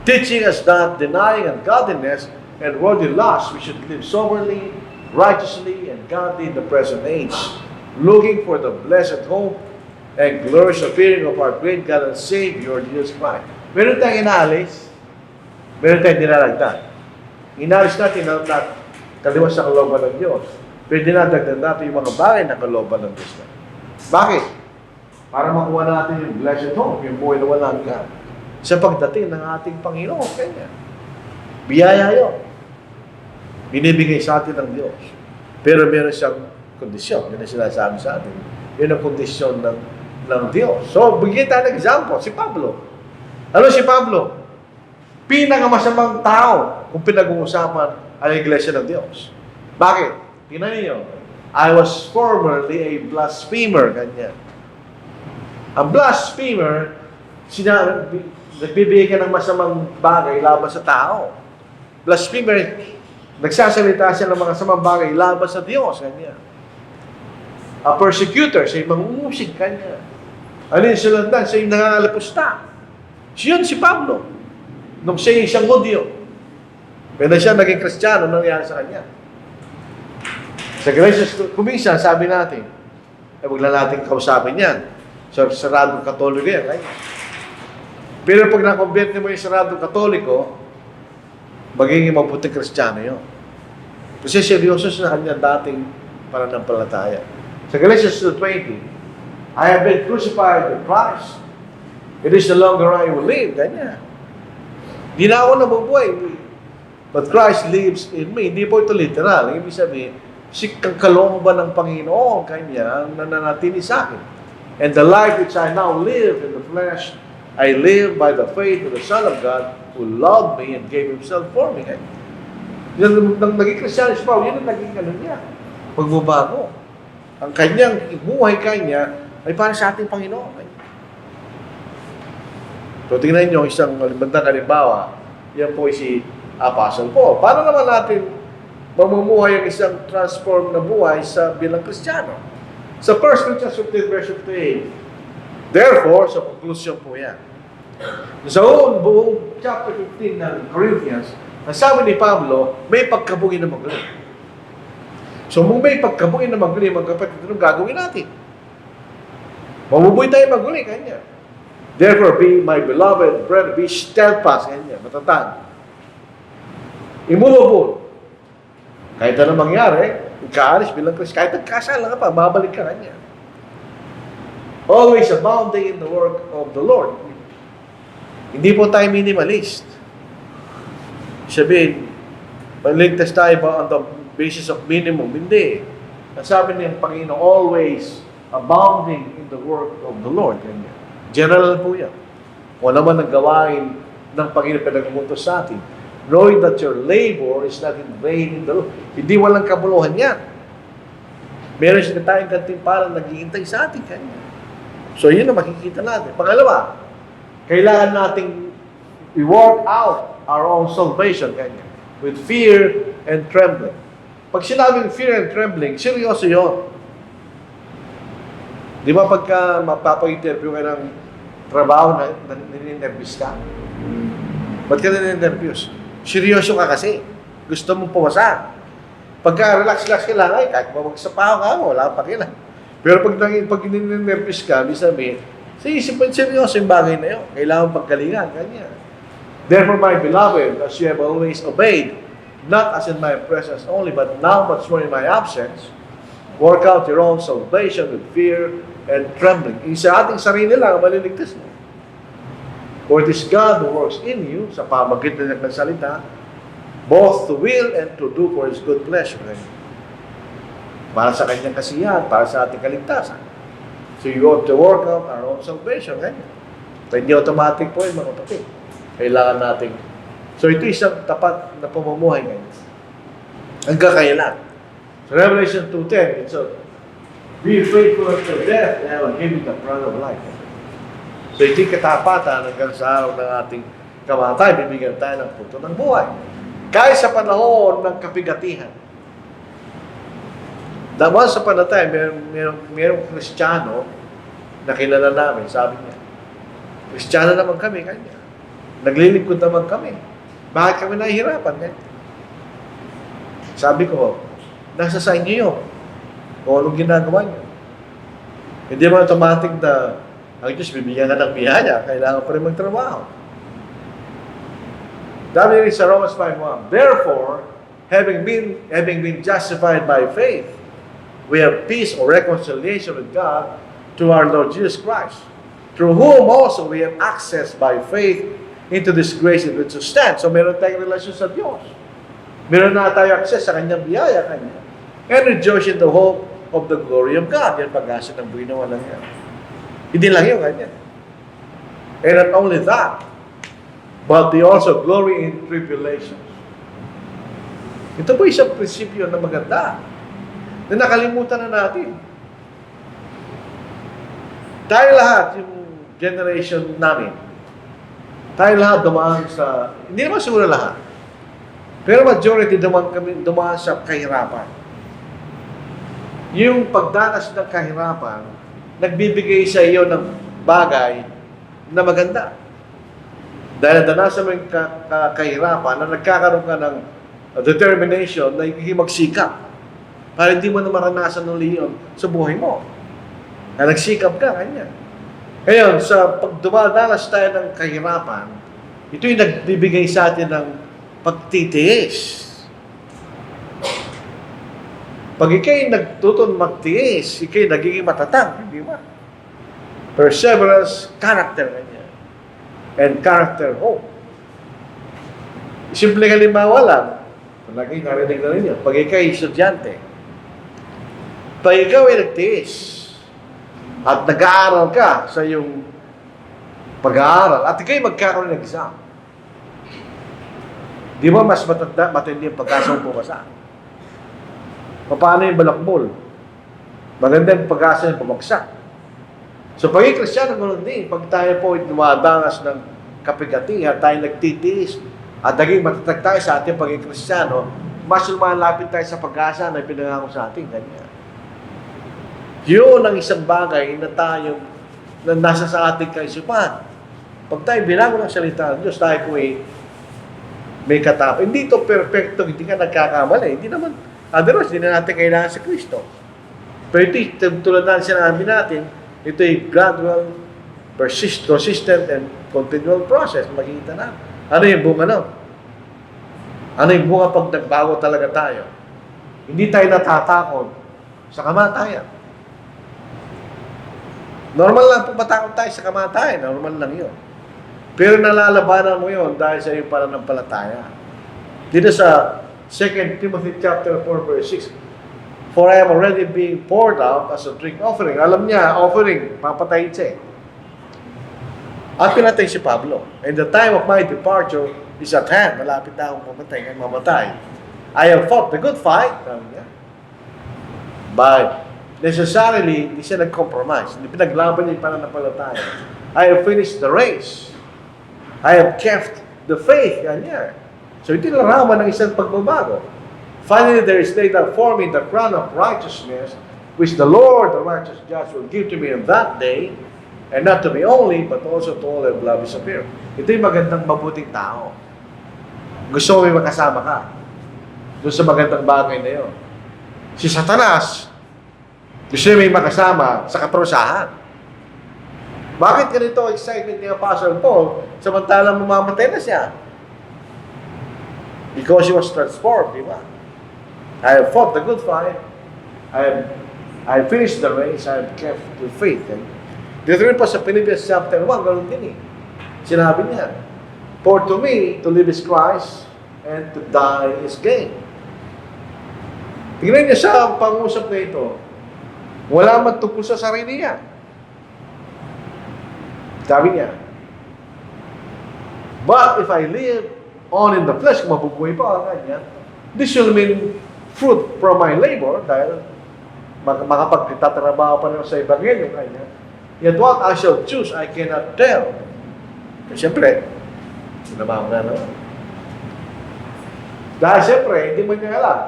Teaching us that denying ungodliness and worldly lust, we should live soberly, righteously, and godly in the present age, looking for the blessed hope and glorious appearing of our great God and Savior, Jesus Christ. Meron tayong inaalis, meron tayong dinaragdag. Inaalis natin ang kaliwas sa kalooban ng Diyos. Pero dinadagdag natin yung mga bagay na kalooban ng Diyos. Bakit? Para makuha natin yung blessed hope, yung buhay na walang hanggan. Sa pagdating ng ating Panginoon, kanya. Biyaya yun. Binibigay sa atin ng Diyos. Pero meron siyang kondisyon. Yun ang sinasabi sa atin. Yun ang kondisyon ng Diyos. So, bigyan tayo ng example. Si Pablo. Ano si Pablo? Pinakamasamang tao kung pinag-uusapan ang Iglesia ng Diyos. Bakit? Tingnan niyo. I was formerly a blasphemer. Ganyan. Ang blasphemer, nagbibigay ka ng masamang bagay laban sa tao. Blasphemer, nagsasalita siya ng mga samang bagay laban sa Diyos. Ganyan. A persecutor, siya yung mangungusig. Ganyan. Ano yung sulandan? Siya yung nangangalapusta. Siya yun si Pablo. Nung siya yung isang Hudyo. Pero siya naging Kristiyano, nangyari sa kanya. Sa Galatians, kuminsan, sabi natin, huwag na natin kausapin yan. So, saradong Katoliko yan. Right? Pero pag na-convert mo yung saradong Katoliko, magiging mabuting Kristiyano yun. Kasi seryoso sa kanya dating pananampalataya. Sa Galatians 2:20, I have been crucified with Christ. It is no longer I who live. Ganyan. Di na ako nabubuhay. But Christ lives in me. Hindi po ito literal. Ibig sabihin, si kalooban ng Panginoon kanya ang nananatili sa akin. And the life which I now live in the flesh, I live by the faith of the Son of God who loved me and gave Himself for me. Yan, nang naging Kristiyano si Pao, yan ang naging niya. Pagbabago. Ang kanyang buhay kanya ay para sa ating Panginoon. So tingnan nyo, isang bandang halimbawa, yan po si Apostle Paul. Paano naman natin mamumuhay ang isang transform na buhay sa bilang Kristiyano? Sa 1 Corinthians 15, verse 58, therefore, sa conclusion po yan. Sa buong chapter 15 ng Corinthians, ang sabi ni Pablo, may pagkabugin na magaling. So, kung may pagkabugin na magaling, mga kapatid, anong gagawin natin? Mabubuhay tayo magaling, kanya. Therefore, be my beloved brother, be steadfast, kanya, matatag. Immovable. Kahit ano mangyari, ikaalis bilang Kristo, kahit nagkasala ka pa, babalik ka kanya. Always abounding in the work of the Lord. Hindi po tayo minimalist. Sabihin, maligtas tayo ba on the basis of minimum? Hindi. Nasabi niya, Panginoon, always abounding in the work of the Lord. Kanya. General po yan. Kung naman ang gawain ng Panginoon pinagmutos sa atin, knowing that your labor is not in vain in the Lord. Hindi walang kabuluhan yan. Meron siya tayong kantimpalan naghihintay sa atin kanya. So yun na makikita natin. Pangalawa, kailangan nating i-work out our own salvation kanya with fear and trembling. Pag sinabing fear and trembling, seryoso yun. Di ba pagka mapapa-interview ka ng trabaho na nini-nervous ka? Ba't ka nini-nervous? Seryoso ka kasi. Gusto mong pumasa. Pagka relax-relax ka lang, ay kahit mamagsapaw ka mo, wala pa kailan. Pero pag nini-nervous ka, sabihin, sa isip mo, seryoso yung bagay na yun. Kailangan pagkalingan, kanya. Therefore, my beloved, as you have always obeyed, not as in my presence only, but now much more in my absence, work out your own salvation with fear and trembling. Sa ating sarili lang, maliligtas mo. For it is God who works in you, sa pamagitan ng salita, both to will and to do for His good pleasure. Para sa kanyang kasiyahan, para sa ating kaligtasan. So you have to work out our own salvation. Hindi automatic po yun, mga kapatid. Kailangan natin. So ito isang tapat na pamumuhay ngayon. Hanggang kailan. So Revelation 2:10, it's a, be faithful until death, and I will give you the crown of life. So ito'y katapatan hanggang sa araw ng ating kamatay, bibigyan tayo ng punto ng buhay. Kahit sa panahon ng kapigatihan. Daman sa panatay, mayroong Kristiyano na kilala namin, sabi niya, Kristiyano naman kami, kanya. Naglilingkod naman kami. Bakit kami nahihirapan? Kanya. Sabi ko, nasa sa inyo yun. Kung anong ginagawa niyo. Hindi mo automatic na ang Diyos bibigyan ka ng biyaya, kailangan pa rin magtrabaho. Dami rin sa Romans 5:1. Therefore, having been justified by faith, we have peace or reconciliation with God through our Lord Jesus Christ, through whom also we have access by faith into this grace in which we stand. So meron tayong relasyon sa Diyos. Meron na tayo access sa Kanyang biyaya, Kanya. And rejoice in the hope of the glory of God. Yan pag-asa ng buhay na walang yan. Hindi lang yun, Kanya. And not only that, but they also glory in tribulations. Ito po isang prinsipyo na maganda na nakalimutan na natin. Tayo lahat, yung generation namin, tayo lahat dumaan sa, hindi naman siguro lahat, pero majority dumaan sa kahirapan. Yung pagdanas ng kahirapan, nagbibigay sa iyo ng bagay na maganda. Dahil danasan mo yung kahirapan na nagkakaroon ka ng determination na hindi magsikap para hindi mo na maranasan ng leon sa buhay mo. Na nagsikap ka, kanya. Ngayon, sa pag dumadanas tayo ng kahirapan, ito yung nagbibigay sa atin ng pagtitiis. Pag ikay nagtutun magtiis, ikay nagiging matatag, hindi ba? Perseverance, character kanya. And character, hope. Simple halimbawa lang, lagi narinig na rin yun, pag ikay estudyante, pag ikaw ay nagtiis, at nag-aaral ka sa iyong pag-aaral, at ikay magkakaroon ng exam, di ba mas matindi yung pag-asa mong pumasa? Paano yung balakbol? Maganda yung pag-asa yung pumagsak. So pagiging Kristiyano, ganoon din. Pag tayo po dumadanas ng kapigatihan, tayo nagtitiis, at naging matatag tayo sa ating pagiging Kristiyano, mas lumalapit tayo sa pag-asa na pinangako sa ating kanya. Yun ang isang bagay na tayo, na nasa sa ating kaisipan. Pag tayo bilango ng salita ng Diyos, tayo po may katapos. Hindi ito perfecto, hindi ka nagkakamali. Hindi naman, otherwise, hindi na natin kailangan sa Kristo. Pero ito, tulad na sinabi natin, ito ay gradual, consistent, and continual process. Makikita na. Ano yung bunga nun? Ano yung bunga pag nagbago talaga tayo? Hindi tayo natatakot sa kamatayan. Normal lang po matakot tayo sa kamatayan. Normal lang yun. Pero nalalabanan mo yun dahil sa iyong pananampalataya. Dito sa 2 Timothy chapter 4 verse 6, "For I am already being poured out as a drink offering." Alam niya, offering, papatayin siya eh. At pinatay si Pablo. "And the time of my departure is at hand." Malapit na akong mamatay. "I have fought the good fight." Sabi niya. But necessarily, hindi siya nag-compromise. Hindi pinaglaban niya yung pananampalataya. "I have finished the race. I have kept the faith." Yan niya. So ito yung larawan ng isang pagbabago. "Finally, there is laid up for me the crown of righteousness, which the Lord, the righteous judge, will give to me in that day, and not to me only, but also to all who have loved his appearing." Ito yung magandang mabuting tao. Gusto mo may makasama ka doon sa magandang bagay na yun. Si Satanas, gusto niya may makasama sa kaparusahan. Bakit ganito excitement ni Apostle Paul samantalang mamamatay na siya? Because he was transformed, di ba? "I have fought the good fight. I have finished the race. I have kept the faith." And dito rin po sa Philippians chapter 1, ganoon din eh. Sinabi niya, "For to me, to live is Christ, and to die is gain." Tingnan niya sa pangusap na ito. Wala man tungkol sa sarili niya. Sabi niya, "But if I live on in the flesh," kung mabubuhay pa ang kanya, "this will mean fruit from my labor," dahil makapagtatrabaho pa naman sa Ebanghelyo kanya. "Yet what I shall choose, I cannot tell." Siyempre, sinabaho na naman. Dahil siyempre, hindi mo niya alam.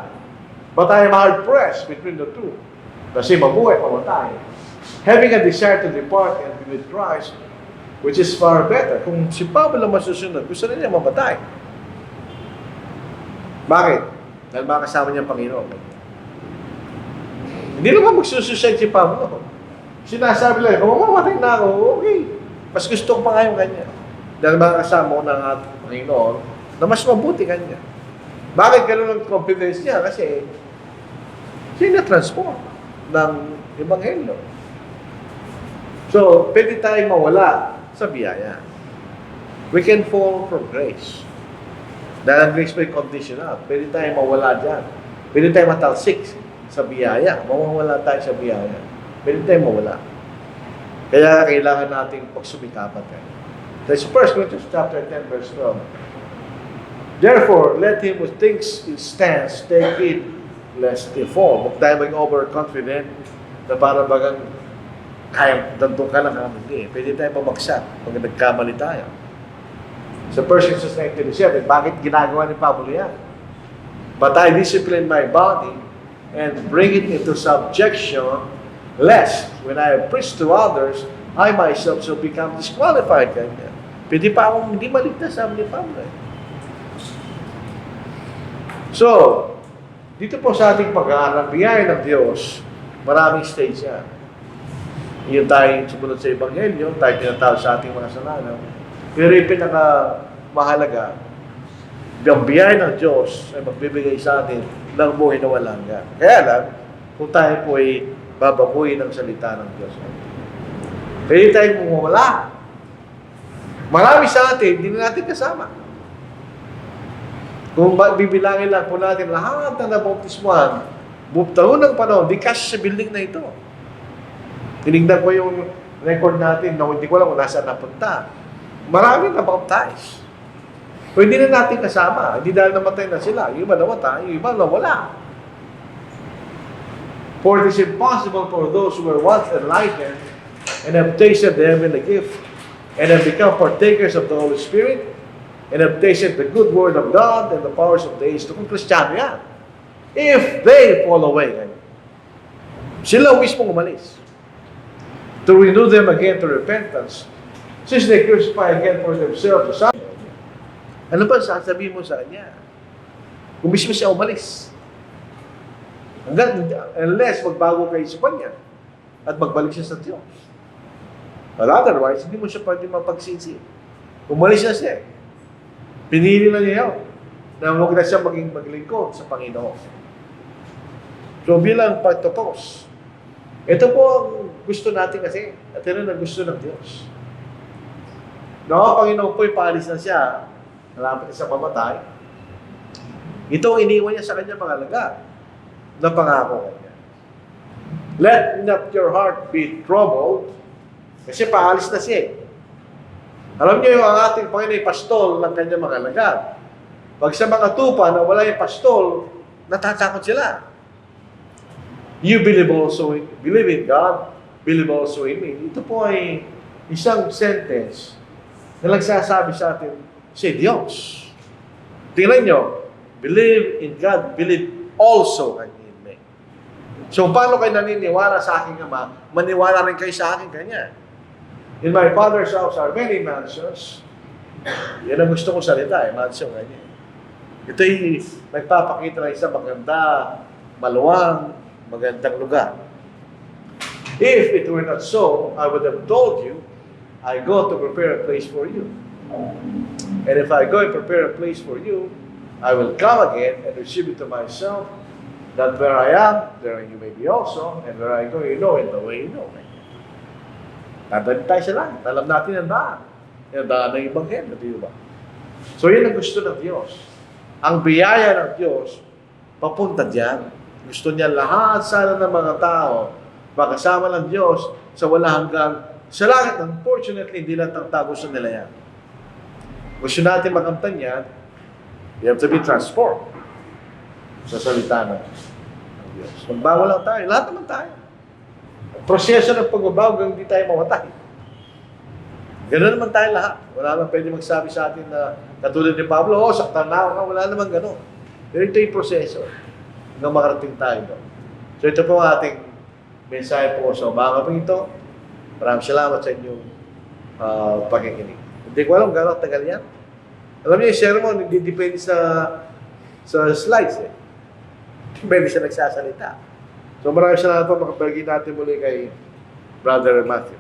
"But I am hard-pressed between the two." Kasi mabuhay, pamatay. "Having a desire to depart and be with Christ, which is far better." Kung si Pablo ang masusunod, gusto rin niya mamatay. Bakit? Dahil makasama niya ang Panginoon. Hindi naman magsusuicide si Pablo. Sinasabi lang, kung mamamatay na ako, okay. Mas gusto ko pa nga yung kanya. Dahil makasama ko ng ating Panginoon na mas mabuti kanya. Bakit ganun ang confidence niya? Kasi siya na-transform ng Ebanghelyo. So, pwede tayong mawala sa biyaya. We can fall from grace. Dahil ang grace may conditional. Pwede tayong mawala dyan. Pwede tayong matalsik sa biyaya. Mawawala tayo sa biyaya. Pwede tayong mawala. Kaya kailangan nating pagsumikapan tayo. That's 1 Corinthians chapter 10, verse 12. "Therefore, let him who thinks he stands take it, lest he fall." Huwag tayo maging overconfident na para bagang kaya, dandong ka lang hindi. Pwede tayo pabagsak pag nagkamali tayo. Sa 1 Corinthians 9:27, bakit ginagawa ni Pablo yan? "But I discipline my body and bring it into subjection, lest when I have preached to others, I myself shall become disqualified." Kanya. Pwede pa akong hindi maligtas, sabi ni Pablo. So, dito po sa ating pag-aaral, biyaya ng Diyos, maraming stage yan. Yung tayo sumunod sa Ebanghelyo, tayo tinatawag sa ating mga kasalanan. Pero yung pinakamahalaga, ang biyaya ng Diyos ay magbibigay sa atin ng buhay na walang hanggan. Kaya lang, kung tayo po ay babaguhin ng salita ng Diyos. Pwede tayong mawala. Marami sa atin, hindi na natin kasama. Kung bibilangin lang po natin lahat na nabautismuhan, taon ng panahon, di kasi sa building na ito. Tinignan ko yung record natin na hindi ko alam kung nasaan napunta. Maraming na-baptize. Pwede na natin kasama. Hindi dahil namatay na sila. Yung iba namatay, yung iba nawala. For it is impossible for those who were once enlightened and have tasted the heavenly gift and have become partakers of the Holy Spirit and have tasted the good word of God and the powers of the age to kung Kristiyano yan. If they fall away, sila mismo umalis. To renew them again to repentance, since they crucify again for themselves the Son. Ano ba sasabihin mo sa kanya? Kung mismo siya umalis. Unless magbago kayo sa kanya at magbalik siya sa Diyos. But otherwise, hindi mo siya pwede mapagsisi. Umalis na siya. Pinili na niya yun na huwag na siya maging maglingkod sa Panginoon. So bilang pagtapos, ito po ang gusto natin kasi at ito na gusto ng Diyos. No, Panginoon po ipaalis na siya, malapit sa pamatay. Ito ang iniwan niya sa kanya mga alagad na pangako kanya. Let not your heart be troubled kasi paalis na siya. Alam niyo yung ang ating Panginoon ay pastol ng kanya mga alagad. Pag sa mga tupa na wala yung pastol, natatakot sila. You believe in God, believe also in me. Ito po ay isang sentence na nagsasabi sa atin, si Diyos. Tingnan nyo, believe in God, believe also in me. So, paano kayo naniniwala sa aking Ama, maniwala rin kayo sa aking Kanya. In my Father's house are many mansions. Yan ang gusto kong salita, mansion Kanya. Ito'y nagpapakita ng isang maganda, maluwang, magandang lugar. If it were not so, I would have told you, I go to prepare a place for you. And if I go and prepare a place for you, I will come again and receive you to myself, that where I am, there you may be also, and where I go, you know, and the way you know. Tandaan tayo sa langit. Alam natin ang daan. Yung daan ng Ebanghelyo, di ba? So, yun ang gusto ng Diyos. Ang biyaya ng Diyos, papunta diyan. Gusto niya lahat sana ng mga tao makasama ng Diyos sa wala hanggang sa langit. Unfortunately, hindi lahat ng tao gusto nila yan. Gusto natin makamtan yan, you have to be transformed sa salita ng Diyos. Magbago lang tayo. Lahat naman tayo. Proseso ng pagbabago hanggang hindi tayo mamatay. Ganoon naman tayo lahat. Wala naman pwede magsabi sa atin na katulad ni Pablo, saktan na ako. Wala naman gano'n. Pero ito yung proseso hanggang makarating tayo doon. So ito po ang ating mensahe po sa umaga po ito. Maraming salamat sa inyong pakikinig. Hindi ko alam gano'ng tagal yan. Alam niyo, yung sermon, hindi depende sa slides eh. Depende siya nagsasalita. So maraming salamat po, makapagin natin muli kay Brother Matthew.